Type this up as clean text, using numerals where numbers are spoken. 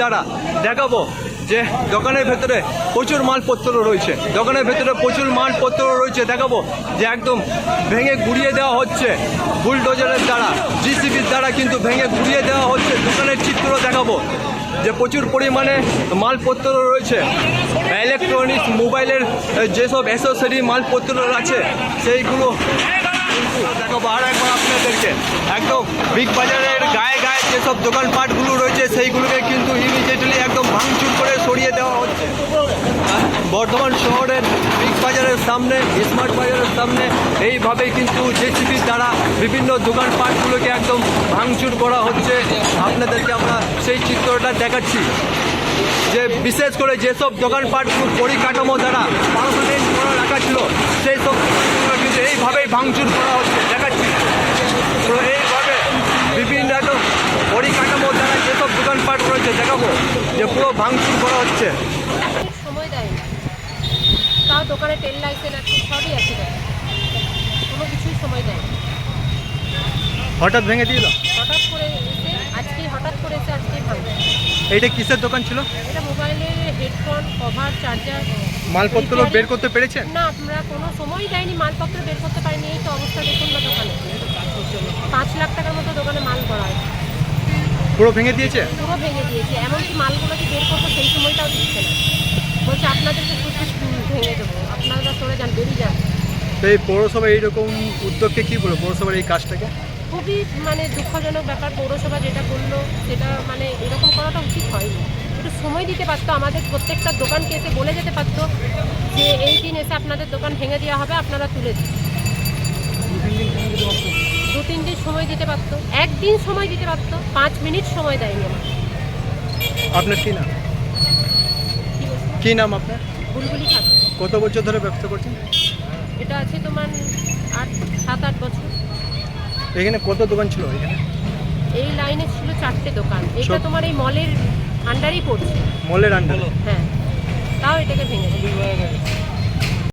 দ্বারা দেখাবো যে দোকানের ভেতরে প্রচুর মালপত্র রয়েছে, দেখাবো যে একদম ভেঙে গুড়িয়ে দেওয়া হচ্ছে বুলডোজারের দ্বারা, জিসিবির দ্বারা কিন্তু ভেঙে গুড়িয়ে দেওয়া হচ্ছে। দোকানের চিত্র দেখাবো যে প্রচুর পরিমাণে মালপত্র রয়েছে, ইলেকট্রনিক্স মোবাইলের যেসব অ্যাসেসরি মালপত্র আছে সেইগুলো দেখাবো। আর একবার আপনাদেরকে একদম বিগ বাজারের গায়ে গায়ে যেসব দোকানপাটগুলো রয়েছে সেইগুলোকে কিন্তু ইমিডিয়েটলি একদম ভাঙচুর করে সরিয়ে দেওয়া হচ্ছে। বর্ধমান শহরের বিগ বাজারের সামনে, স্মার্ট বাজারের সামনে এইভাবেই কিন্তু জেসিবির দ্বারা বিভিন্ন দোকানপাটগুলোকে একদম ভাঙচুর করা হচ্ছে। আপনাদেরকে আমরা সেই চিত্রটা দেখাচ্ছি যে বিশেষ করে যেসব দোকানপাটগুলো পরিকাঠামো দ্বারা পারমানেন্ট করা রাখা ছিল সেই সব কিন্তু এইভাবেই ভাঙচুর করা হচ্ছে, দেখাচ্ছি। তো এইভাবে বিভিন্ন পরিকাঠামো দ্বারা যেসব দোকানপাট রয়েছে দেখাবো যে পুরো ভাঙচুর করা হচ্ছে। সময় দেয় তাও দোকানে তেল লাইসেন্স আছে, সবই আছে, কোনো কিছুই সময় দেয়। হঠাৎ ভেঙে দিল, হঠাৎ করে এসে আজকেই ভাঙবে। এইটা কিসের দোকান ছিল? এটা মোবাইলের হেডফোন, কভার, চার্জার। মালপত্র বের করতে পেরেছেন? না, আমরা কোনো সময় দেয়নি, মালপত্র বের করতে পারিনি। এই তো অবস্থা দেখুন না দোকানে, 5 লাখ টাকার মতো দোকানে মাল করা হয়। পুরো ভেঙে দিয়েছে? পুরো ভেঙে দিয়েছে, এমনকি মালগুলো যে বের করবো সেই সময়টাও দিচ্ছে না, বলছে আপনাদেরকে শুধু ভেঙে দেবো, আপনারা সরে যান, বেরিয়ে যান। তো এই পৌরসভা এইরকম উদ্যোগকে কী বলবো, পৌরসভার এই কাজটাকে? খুবই দুঃখজনক ব্যাপার। পৌরসভা যেটা করলো সেটা এরকম করাটা উচিত হয়নি। একটু সময় দিতে পারতো, আমাদের প্রত্যেকটা দোকানকে এসে বলে যেতে পারতো যে এই দিন এসে আপনাদের দোকান ভেঙে দেওয়া হবে, আপনারা তুলে দিন। 2-3 দিন সময় দিতে পারতো, একদিন সময় দিতে পারতো, 5 মিনিট সময় দেয়নি আমার। আপনার কী নাম? কী নাম আপনার? বুলবুলি খাতুন। কত বছর ধরে ব্যবসা করছেন? এটা আছে তোমার 7-8 বছর। এখানে কত দোকান ছিল? এখানে এই লাইনে ছিল 4টে দোকান। এটা তোমার এই মলের আন্ডারেই পড়ছে। মলের আন্ডারে? হ্যাঁ, তাও এটাকে ভেঙে দেয়।